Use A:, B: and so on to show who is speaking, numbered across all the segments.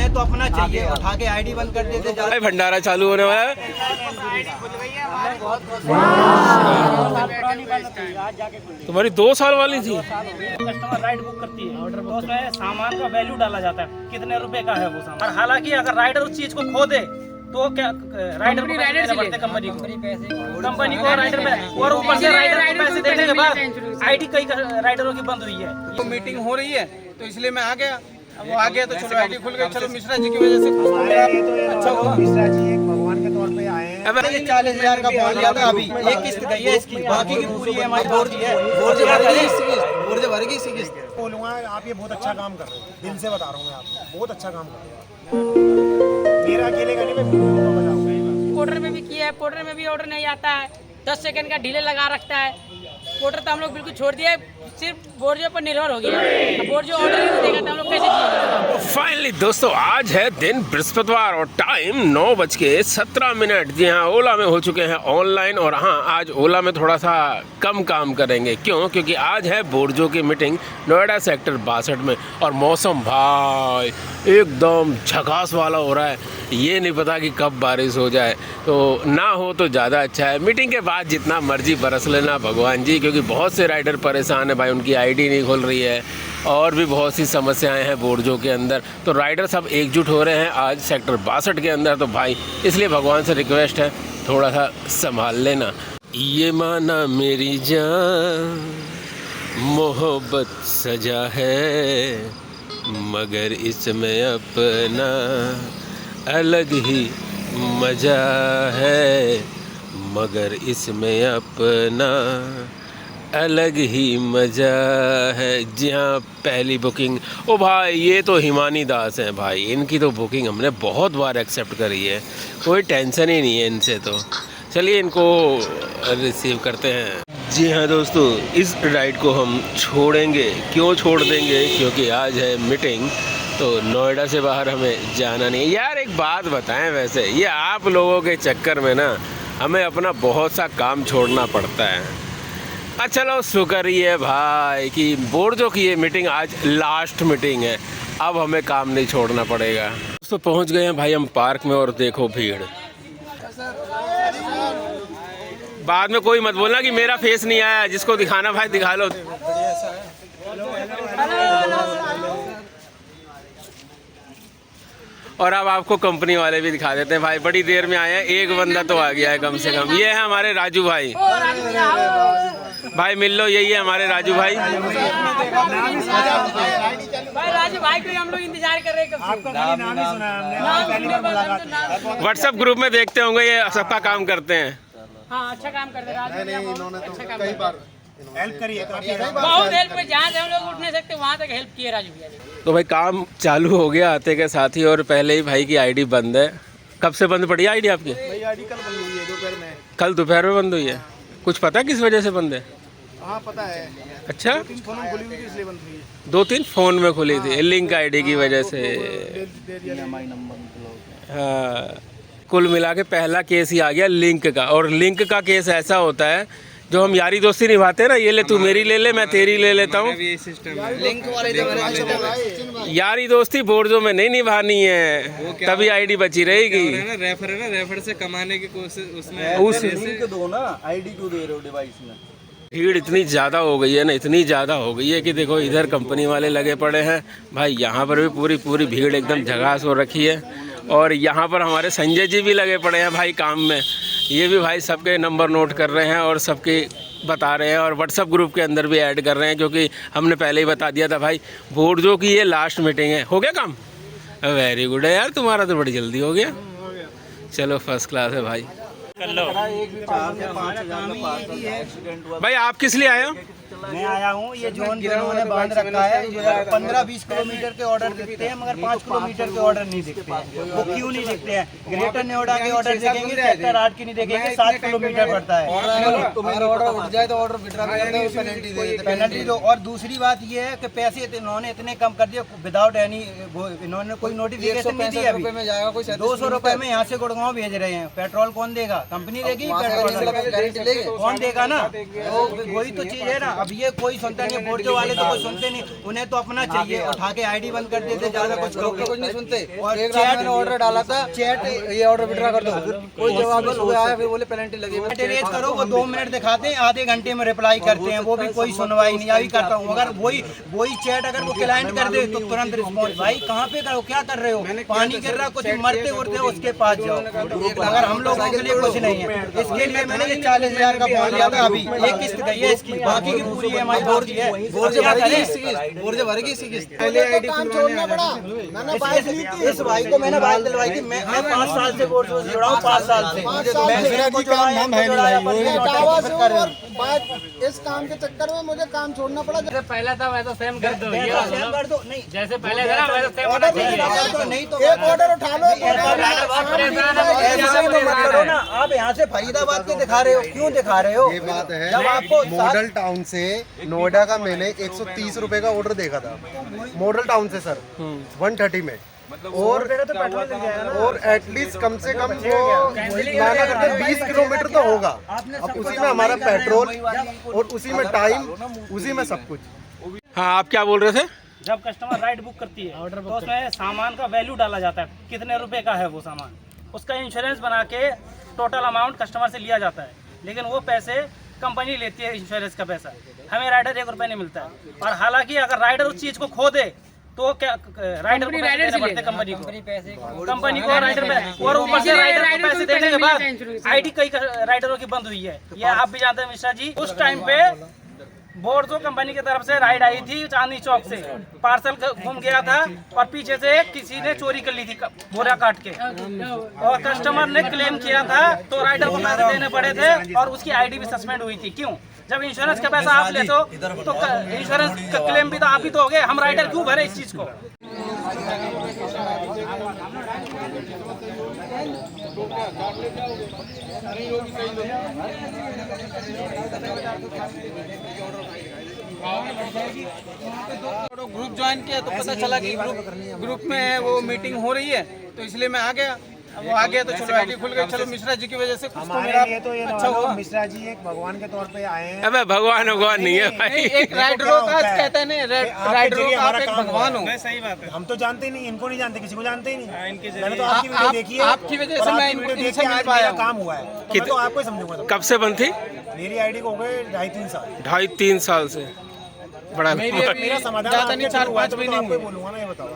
A: उन्हें तो अपना चाहिए, उठा के आईडी बंद कर देते।
B: भंडारा चालू होने वाला है। तुम्हारी 2 साल वाली थी।
C: कस्टमर राइड बुक करती है, ऑर्डर तो उसमें सामान का वैल्यू डाला जाता है, कितने रुपए का है वो सामान। और हालांकि अगर राइडर उस चीज को खो दे तो क्या राइडर को पैसे देते कंपनी को राइडर में, और ऊपर से राइडर को पैसे देने के बाद आईडी कई राइडरों की बंद हुई है।
A: तो मीटिंग हो रही है तो इसलिए मैं आ गया। वो आ गया तो चलो आईडी खुल गई। चलो मिश्रा जी की वजह से अच्छा हुआ।
D: मिश्रा जी एक भगवान के तौर पे आए हैं।
A: मैंने 40,000 का बोल लिया था, अभी एक किस्त गई है इसकी, बाकी की पूरी EMI भर दी है। बोर्ड भरेगी इसकी किस्त।
D: बोलूँगा आप ये बहुत अच्छा काम कर रहे हो, दिल से बता रहा हूँ मैं आपको, बहुत अच्छा काम कर रहे हो। मेरा अकेले का नहीं, मैं
E: पोर्टर में भी किया है, पोर्टर में भी ऑर्डर नहीं आता है, 10 सेकंड का डिले लगा रखता है। पोर्टर तो हम लोग बिल्कुल छोड़ दिया, सिर्फ बोर्जो पर निर्भर हो गया। बोर्जो ऑर्डर ही नहीं देगा तो हम लोग कैसे जिएंगे।
B: फाइनली दोस्तों, आज है दिन बृहस्पतिवार और टाइम 9:17। जी हाँ, ओला में हो चुके हैं ऑनलाइन। और हाँ, आज ओला में थोड़ा सा कम काम करेंगे। क्यों? क्योंकि आज है बोर्जो की मीटिंग नोएडा सेक्टर 62 में। और मौसम भाई एकदम झकास वाला हो रहा है। ये नहीं पता कि कब बारिश हो जाए, तो ना हो तो ज़्यादा अच्छा है। मीटिंग के बाद जितना मर्जी बरस लेना भगवान जी, क्योंकि बहुत से राइडर परेशान है भाई, उनकी आईडी नहीं खुल रही है और भी बहुत सी समस्याएं हैं बोर्जो के अंदर। तो राइडर सब एकजुट हो रहे हैं आज सेक्टर 62 के अंदर। तो भाई इसलिए भगवान से रिक्वेस्ट है, थोड़ा सा संभाल लेना। ये माना मेरी जान मोहब्बत सजा है, मगर इसमें अपना अलग ही मजा है, मगर इसमें अपना अलग ही मजा है। जी हाँ, पहली बुकिंग। ओ भाई, ये तो हिमानी दास हैं भाई, इनकी तो बुकिंग हमने बहुत बार एक्सेप्ट करी है, कोई टेंशन ही नहीं है इनसे। तो चलिए इनको रिसीव करते हैं। जी हाँ दोस्तों, इस राइड को हम छोड़ेंगे। क्यों छोड़ देंगे? क्योंकि आज है मीटिंग, तो नोएडा से बाहर हमें जाना नहीं। यार एक बात बताएं, वैसे ये आप लोगों के चक्कर में ना हमें अपना बहुत सा काम छोड़ना पड़ता है। अच्छा चलो, शुक्र ही है भाई कि बोर्जो की ये मीटिंग आज लास्ट मीटिंग है, अब हमें काम नहीं छोड़ना पड़ेगा। तो पहुंच गए हैं भाई हम पार्क में, और देखो भीड़। बाद में कोई मत बोलना कि मेरा फेस नहीं आया, जिसको दिखाना भाई दिखा लो। और अब आपको कंपनी वाले भी दिखा देते हैं भाई, बड़ी देर में आए हैं, एक बंदा तो आ गया है कम से कम। ये है हमारे राजू भाई। भाई मिल लो, यही है हमारे राजू भाई।
E: राजू भाई को हम लोग इंतजार कर रहे हैं,
D: आपका नाम ही सुना है हमने।
B: व्हाट्सएप ग्रुप में देखते होंगे, ये सबका काम करते हैं।
E: हाँ, अच्छा काम करते हैं राजू।
D: इन्होंने तो कई बार हेल्प करी है,
E: बहुत हेल्प में, जहाँ से हम लोग उठ नहीं सकते वहाँ तक हेल्प किए राजू भैया ने।
B: तो भाई काम चालू हो गया आते के साथ ही, और पहले ही भाई की आईडी बंद है। कब से बंद पड़ी आईडी आपकी?
D: आईडी कल बंद हुई है, दोपहर में।
B: कल दोपहर में बंद हुई है? कुछ पता किस वजह से बंद है?
D: हाँ पता है।
B: अच्छा,
D: 2-3 फोन में खुली हुई थी इसलिए बंद हुई है।
B: 2-3 फोन में खुली थी, लिंक आईडी की वजह से। हाँ, कुल मिला के पहला केस ही आ गया लिंक का। और लिंक का केस ऐसा होता है, जो हम यारी दोस्ती निभाते हैं ना, ये ले तू मेरी ले ले, मैं तेरी ले लेता हूँ।
A: लिंक वाले
B: यारी दोस्ती बोर्जो में नहीं निभानी है, तभी आईडी बची रहेगी।
F: रेफर है ना, रेफर से कमाने की कोशिश उसमें।
B: उस
A: लिंक दो ना, आईडी क्यों दे रहे हो डिवाइस में?
B: भीड़ इतनी ज़्यादा हो गई है ना, इतनी ज़्यादा हो गई है कि देखो इधर कंपनी वाले लगे पड़े हैं भाई, यहाँ पर भी पूरी भीड़ एकदम झगास हो रखी है। और यहाँ पर हमारे संजय जी भी लगे पड़े हैं भाई काम में, ये भी भाई सबके नंबर नोट कर रहे हैं और सबके बता रहे हैं, और व्हाट्सएप ग्रुप के अंदर भी ऐड कर रहे हैं, क्योंकि हमने पहले ही बता दिया था भाई बोर्जो की ये लास्ट मीटिंग है। हो गया काम? वेरी गुड है यार, तुम्हारा तो बड़ी जल्दी हो गया। चलो फर्स्ट क्लास है भाई। भाई आप किस लिए आए हो?
A: मैं आया हूँ, ये जोन इन्होंने बांध रखा है, 15-20 किलोमीटर के ऑर्डर दिखते हैं, मगर 5 किलोमीटर के ऑर्डर नहीं दिखते हैं। वो क्यों नहीं दिखते हैं? ग्रेटर नोएडा के ऑर्डर देखेंगे, सेक्टर 8 की नहीं देखेंगे, 7 किलोमीटर पड़ता है। अगर ऑर्डर उठ जाए तो ऑर्डर विड्रॉ पेनल्टी दो। और दूसरी बात ये है कि पैसे इन्होंने इतने कम कर दिए विदाउट एनी, इन्होंने कोई नोटिफिकेशन नहीं दिया। 200 रुपए में यहाँ से गुड़गांव भेज रहे हैं, पेट्रोल कौन देगा? कंपनी देगी पेट्रोल, कौन देगा ना? वही तो चीज है ना। अब ये कोई सुनता नहीं, बोर्जो वाले तो कोई सुनते नहीं, उन्हें तो अपना चाहिए, उठा के आईडी बंद कर देते, ज्यादा कुछ कुछ नहीं सुनते। और चैट ऑर्डर डाला था, चैट ये ऑर्डर विड्रॉ कर दो, कोई जवाब नहीं सुबह आया, फिर बोले पेनल्टी लगी। रेज करो, वो 2 मिनट दिखाते हैं, आधे घंटे में रिप्लाई करते हैं, वो भी कोई सुनवाई नहीं। अभी करता हूँ, अगर वही चैट अगर वो क्लाइंट कर दे तो तुरंत रिस्पॉन्स, भाई कहाँ पे करो, क्या कर रहे हो, पानी गिर रहा, कुछ मरते उड़ते उसके पास जाओ। अगर हम लोगों के लिए कुछ नहीं है, इसके लिए मैंने ये 40,000 का फोन लिया था, अभी एक किस्त गई है इसकी, बाकी की पूरी EMI भरती है। इस भाई को मैंने बाइक दिलवाई थी, मैं 5 साल से बोर्ड से जुड़ा हूँ, 5 साल से।
G: इस काम के चक्कर में मुझे काम छोड़ना पड़ा।
E: जैसे पहले था वैसा सेम कर दो, ये
A: कर दो, नहीं
E: जैसे पहले था वैसा सेम
A: ऑर्डर कर दो, नहीं तो
G: एक ऑर्डर उठा लो।
A: ऐसा तो मत करो ना, आप यहाँ से फरीदाबाद के दिखा रहे हो, क्यों दिखा रहे हो?
H: ये बात है,
A: जब आपको
H: मॉडल टाउन से नोएडा का मैंने 130 रुपए का ऑर्डर देखा था, मॉडल टाउन से सर 130 में, और एटलीस्ट कम से कम वो लाना करके 20 किलोमीटर तो होगा। अब उसी में हमारा पेट्रोल और उसी में टाइम, उसी में सब कुछ।
B: हाँ, आप क्या बोल रहे थे?
C: जब कस्टमर राइड बुक करती है तो उसमें सामान का वैल्यू डाला जाता है, कितने रुपए का है वो सामान, उसका इंश्योरेंस बना के टोटल अमाउंट कस्टमर से लिया जाता है, लेकिन वो पैसे कंपनी लेती है, इंश्योरेंस का पैसा, हमें राइडर 1 रुपये नहीं मिलता है। और हालांकि अगर राइडर उस चीज़ को खो दे तो क्या राइडर को पैसे देने पड़ते कंपनी को राइडर में, और ऊपर से राइडर को पैसे देने के बाद आईडी कई राइडरों की बंद हुई है, ये आप भी जानते हैं मिश्रा जी। उस टाइम पे बोर्जो कंपनी की तरफ से राइड आई थी चांदनी चौक से, पार्सल घूम गया था और पीछे से किसी ने चोरी कर ली थी बोरा काट के, और कस्टमर ने क्लेम किया था तो राइडर को पैसे देने पड़े थे और उसकी आईडी भी सस्पेंड हुई थी। क्यों? जब इंश्योरेंस का पैसा आप लेते हो तो इंश्योरेंस का क्लेम भी तो आप ही तो हो गए, हम राइडर क्यों भरे इस चीज को?
I: ग्रुप ज्वाइन किया तो पता चला कि ग्रुप में वो मीटिंग हो रही है, तो इसलिए मैं आ गया। अब वो आ गया तो चलो आईडी खुल गई, चलो मिश्रा जी की वजह से कुछ तो मेरा अच्छा हुआ।
D: मिश्रा जी एक भगवान के तौर पे आए हैं।
B: अबे भगवान नहीं है भाई,
I: एक राइडरों का कहते हैं नहीं, राइडरों का आप एक भगवान हो।
C: सही बात है,
D: हम तो जानते ही नहीं, इनको नहीं जानते, किसी को जानते ही नहीं।
C: इनके
D: मैंने तो आपकी वीडियो देखी है,
I: आपकी वजह से मैं इनसे मिल पाया,
D: काम हुआ है, तो मैं तो आपको ही समझूंगा। तो
B: कब से बंद थी?
D: मेरी आईडी को हो गए 2.5-3 साल।
B: 2.5-3 साल से बड़ा।
D: मेरा समाधान
I: ज़्यादा नहीं, 4-5 महीने
D: आपको बोलूंगा ना, ये बताओ।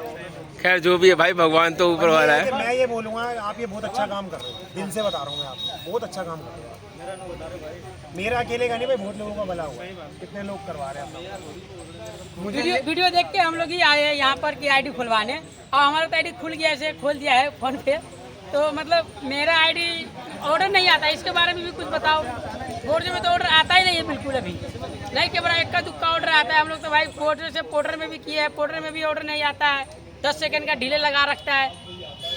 B: खैर जो भी है भाई, भगवान तो ऊपर वाला है।
D: मैं ये बोलूंगा, आप ये बहुत अच्छा काम कर रहे हो, दिल से बता रहा हूँ मैं आपको, बहुत अच्छा काम कर रहे हो। मेरा अकेले का नहीं भाई, बहुत लोगों का भला हुआ है, कितने लोग करवा रहे हैं।
E: वीडियो देख के हम लोग ही आए हैं यहाँ पर की आईडी खुलवाने, और हमारा तो आईडी खुल गया, ऐसे खोल दिया है फोन पे, तो मतलब मेरा आईडी ऑर्डर नहीं आता, इसके बारे में भी कुछ बताओ। बोर्ड में तो ऑर्डर आता ही नहीं है बिल्कुल, अभी नहीं के बड़ा इक्का दुक्का ऑर्डर आता है। हम लोग तो भाई पोर्टर से पोर्टर में भी किया है, पोर्टर में भी ऑर्डर नहीं आता है, 10 सेकंड का डिले लगा रखता है।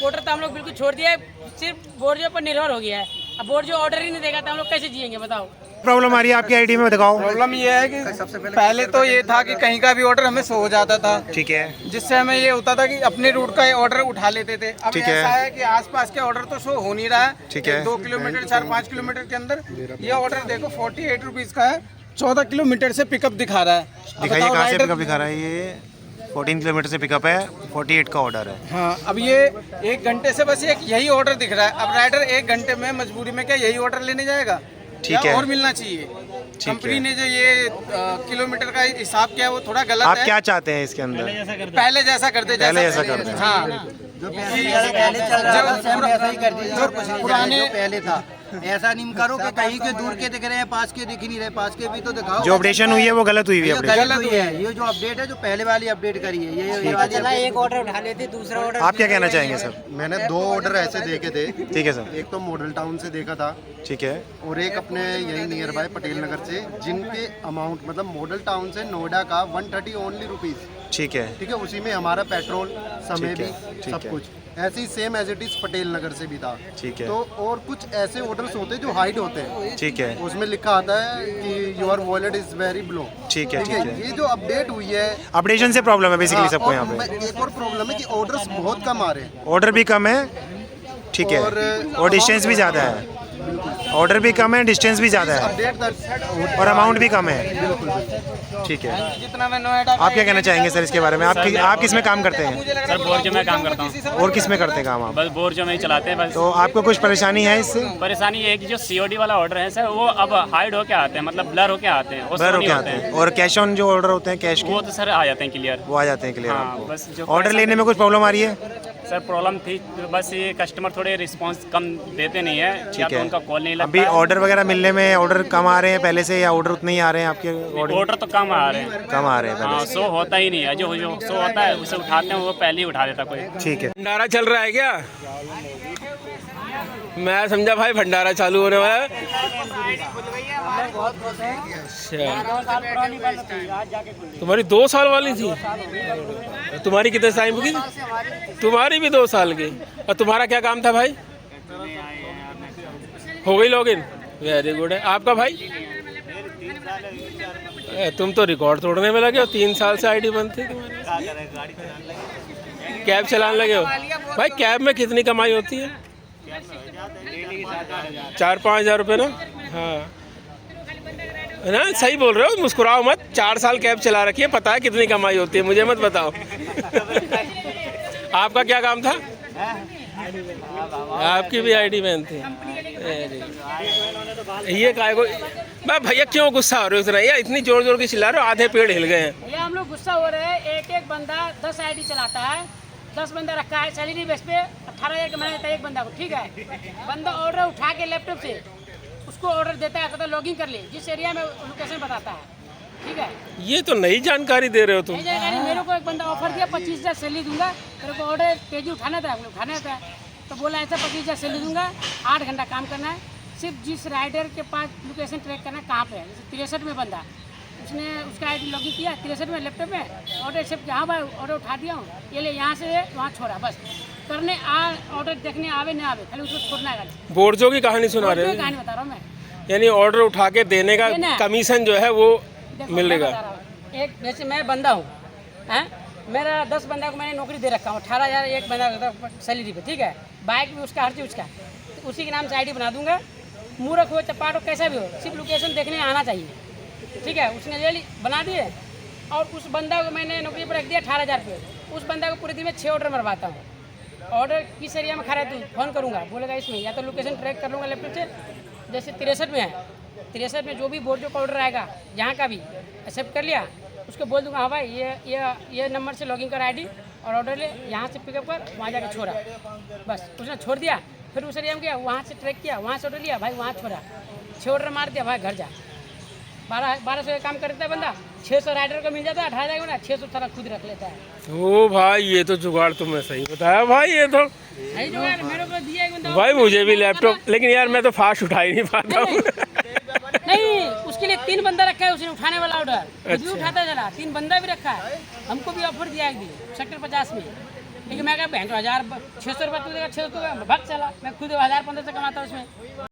E: पोर्टर तो हम लोग बिल्कुल छोड़ दिया है, सिर्फ बोर्जो पर निर्भर हो गया है। अब बोर्जो ऑर्डर ही नहीं देगा तो हम लोग कैसे जिएंगे बताओ?
D: प्रॉब्लम आ रही है आपकी आईडी में, दिखाओ।
I: प्रॉब्लम ये है कि पहले तो ये था कि कहीं का भी ऑर्डर हमें शो हो जाता था,
D: ठीक है,
I: जिससे हमें ये होता था कि अपने रूट का ऑर्डर उठा लेते थे। अब ऐसा है कि आसपास के ऑर्डर तो शो हो नहीं रहा है,
D: ठीक है।
I: 2 किलोमीटर 4-5 किलोमीटर के अंदर ये ऑर्डर देखो 48 रुपीज़ का है, 14 किलोमीटर से पिकअप दिखा रहा है।
D: दिखाइए कहाँ से पिकअप दिखा रहा है। ये 14 किलोमीटर से पिकअप है, 48 का ऑर्डर है।
I: हाँ, अब ये 1 घंटे से बस यही ऑर्डर दिख रहा है। अब राइडर 1 घंटे में मजबूरी में क्या यही ऑर्डर लेने जाएगा?
D: ठीक है,
I: और मिलना चाहिए। कंपनी ने जो ये किलोमीटर का हिसाब किया है वो थोड़ा गलत है।
D: आप क्या चाहते हैं इसके अंदर?
I: पहले जैसा करते,
D: पहले जैसा करते।
I: हाँ,
A: जो पहले चल रहा था सेम ऐसा ही कर दीजिए, और कुछ नहीं,
I: पुराने
A: जो पहले था ऐसा नहीं करो कि कहीं के दूर के दिख रहे हैं, पास के दिख ही नहीं रहे, पास के भी तो दिखाओ।
D: जो अपडेशन हुई है वो गलत हुई है,
A: गलत हुई है। ये जो अपडेट है जो पहले वाली अपडेट करी है, ये वाली एक ऑर्डर उठा लेते, दूसरा ऑर्डर।
D: आप क्या कहना चाहेंगे सर?
H: मैंने 2 ऑर्डर ऐसे देखे थे,
D: ठीक है सर।
H: एक तो मॉडल टाउन से देखा था,
D: ठीक है,
H: और एक अपने यही नियर बाय पटेल नगर से, जिनके अमाउंट मतलब मॉडल टाउन से नोएडा का 130 ओनली रुपीज़,
D: ठीक है,
H: ठीक है। उसी में हमारा पेट्रोल, समय
D: ठीक
H: भी,
D: है, ठीक
H: सब
D: है।
H: कुछ ऐसे ही same as it is Patel Nagar से भी था,
D: ठीक है।
H: तो और कुछ ऐसे ऑर्डर्स होते हैं जो हाइड होते हैं,
D: ठीक है,
H: उसमें लिखा आता है कि your wallet is very blow,
D: ठीक है, ठीक है।
H: ये जो अपडेट हुई है,
D: अपडेशन से प्रॉब्लम है बेसिकली
H: हाँ,
D: सबको
H: और
D: यहाँ पे।
H: एक और प्रॉब्लम है कि ऑर्डर्स बहुत कम आ रहे हैं,
D: ऑर्डर भी कम है, ठीक है,
H: और
D: और डिस्टेंस भी ज़्यादा है। ऑर्डर भी कम है, डिस्टेंस भी ज़्यादा है और अमाउंट भी कम है। ठीक है,
I: जितना मैं नोएडा
D: आप क्या कहना चाहेंगे सर इसके बारे में? आप किस में काम करते हैं?
C: सर बोर्जो में काम करता हूँ।
D: और किस में करते हैं काम आप?
C: बस बोर्जो में ही चलाते हैं बस।
D: तो आपको कुछ परेशानी है इससे?
C: परेशानी ये है कि जो COD वाला ऑर्डर है सर, वो अब हाइड होके आते हैं, मतलब ब्लर होके आते हैं, वो
D: ब्लर
C: show
D: होके
C: नहीं
D: आते हैं। और कैश ऑन जो ऑर्डर होते हैं कैश
C: वो
D: के,
C: तो सर आ जाते हैं क्लियर।
D: वो आ जाते हैं क्लियर
C: हाँ,
D: आपको?
C: बस जो
D: ऑर्डर लेने में कुछ प्रॉब्लम आ रही है?
C: सर प्रॉब्लम थी, बस ये कस्टमर थोड़े रिस्पांस कम देते नहीं है, या
D: ठीक
C: तो
D: है।
C: उनका कॉल नहीं लगता
D: अभी ऑर्डर वगैरह मिलने में ऑर्डर कम आ रहे हैं पहले से, या ऑर्डर उतने ही आ रहे हैं आपके?
C: ऑर्डर तो कम आ रहे हैं।
D: कम आ रहे हैं
C: हाँ,
D: पहले से।
C: शो होता ही नहीं है, जो शो होता है उसे उठाते हैं, वो पहले ही उठा देता कोई।
D: ठीक है।
B: भंडारा चल रहा है क्या? मैं समझा भाई भंडारा चालू होने वाला है। तुम्हारी 2 साल वाली थी? तुम्हारी कितने टाइम की? तुम्हारी भी 2 साल की। और तुम्हारा क्या काम था भाई? हो गई लॉगिन? वेरी गुड है। आपका भाई? तुम तो रिकॉर्ड तोड़ने में लगे हो, 3 साल से आईडी बंद थी तुम्हारी। कैब चलाने लगे हो भाई? कैब में कितनी कमाई होती है? 4-5 हज़ार रुपये ना? हाँ ना, सही बोल रहे हो, मुस्कुराओ मत। 4 साल कैब चला रखी है, पता है कितनी कमाई होती है, मुझे मत बताओ। आपका क्या काम था? आपकी भी आईडी बैन थी? ये काय को भैया क्यों गुस्सा हो रहे हो इतना? यार इतनी जोर जोर की चिल्ला रहे हो, आधे पेड़ हिल गए हैं।
E: ये हम लोग गुस्सा हो रहे हैं। एक बंदा 10 आईडी चलाता है, 10 बंदा रखा है सैलरी बेस पे, 18,000 कमाना देता है एक बंदा को। ठीक है, बंदा ऑर्डर उठा के लैपटॉप से उसको ऑर्डर देता है, कहता है लॉगिन कर ले, जिस एरिया में लोकेशन बताता है। ठीक है,
B: ये तो नई जानकारी दे रहे हो तुम।
E: नहीं जानकारी। मेरे को एक बंदा ऑफर दिया 25,000 सैलरी दूंगा, मेरे को ऑर्डर पेजी उठाना था, उठाना था, तो बोला ऐसा 25,000 सैलरी दूंगा, 8 घंटा काम करना है, सिर्फ जिस राइडर के पास लोकेशन ट्रैक करना कहाँ पे है। जैसे 63 में बंदा, उसने उसका आईडी लॉगिन किया 63 में लैपटॉप में, ऑर्डर एक्सेप्ट किया, हाँ भाई ऑर्डर उठा दिया हूँ, ये ले यहाँ से वहाँ छोड़ा, बस करने ऑर्डर देखने आवे ना आवे, खाली उसको छोड़ना है।
B: बोर्जो की कहानी सुना रहे हो?
E: कहानी बता रहा हूँ मैं,
B: यानी ऑर्डर उठा के देने का कमीशन जो है वो मिलेगा।
E: एक जैसे मैं बंदा हूँ, मेरा 10 बंदा को मैंने नौकरी दे रखा हूँ, 18,000 एक बंदा सैलरी पे। ठीक है, बाइक भी उसका, हर चीज़ उसका, तो उसी के नाम से आईडी बना दूंगा। मूर्ख हो चपाट हो कैसा भी हो, सिर्फ लोकेशन देखने आना चाहिए। ठीक है, उसने ले ली, बना दिए, और उस बंदा को मैंने नौकरी पर रख दिया 18,000 पे। उस बंदा को पूरे दिन में 6 ऑर्डर मरवाता हूँ। ऑर्डर किस एरिया में खड़ा है तू, फोन करूँगा, बोलेगा इसमें, या तो लोकेशन ट्रैक कर लूँगा लैपटॉप से। जैसे 63 में है, 63 में जो भी बोर्जो का ऑर्डर आएगा, जहाँ का भी एक्सेप्ट कर लिया, उसको बोल दूंगा हाँ भाई ये नंबर से लॉगिन कर आईडी और ऑर्डर ले, यहाँ से पिकअप कर, वहाँ जाकर छोड़ा, बस उसने छोड़ दिया। फिर उस एरिया में गया, वहाँ से ट्रैक किया, वहाँ से ऑर्डर लिया, भाई वहाँ छोड़ा, 6 ऑर्डर मार दिया, भाई घर जा। 1200 का काम करता है बंदा, 600 राइडर को मिल जाता है, 18,000 का 600 सारा खुद रख लेता है।
B: ओ भाई ये तो जुगाड़ तुमने सही बताया भाई, ये तो
E: नहीं जुगाड़ मेरे को दिया एक बंदा
B: भाई मुझे भी लैपटॉप, लेकिन यार मैं तो फास्ट उठा ही नहीं पाता हूँ।
E: नहीं, उसके लिए 3 बंदा रखा है, उसने उठाने वाला ऑर्डर खुद भी उठाता चला, 3 बंदा भी रखा है। हमको भी ऑफर दिया एक दिन सेक्टर 50 में, लेकिन मैं कहा 1,000 600 रुपये तू देगा, 600 भाग चला, मैं खुद 1,000 1500 कमाता हूँ उसमें।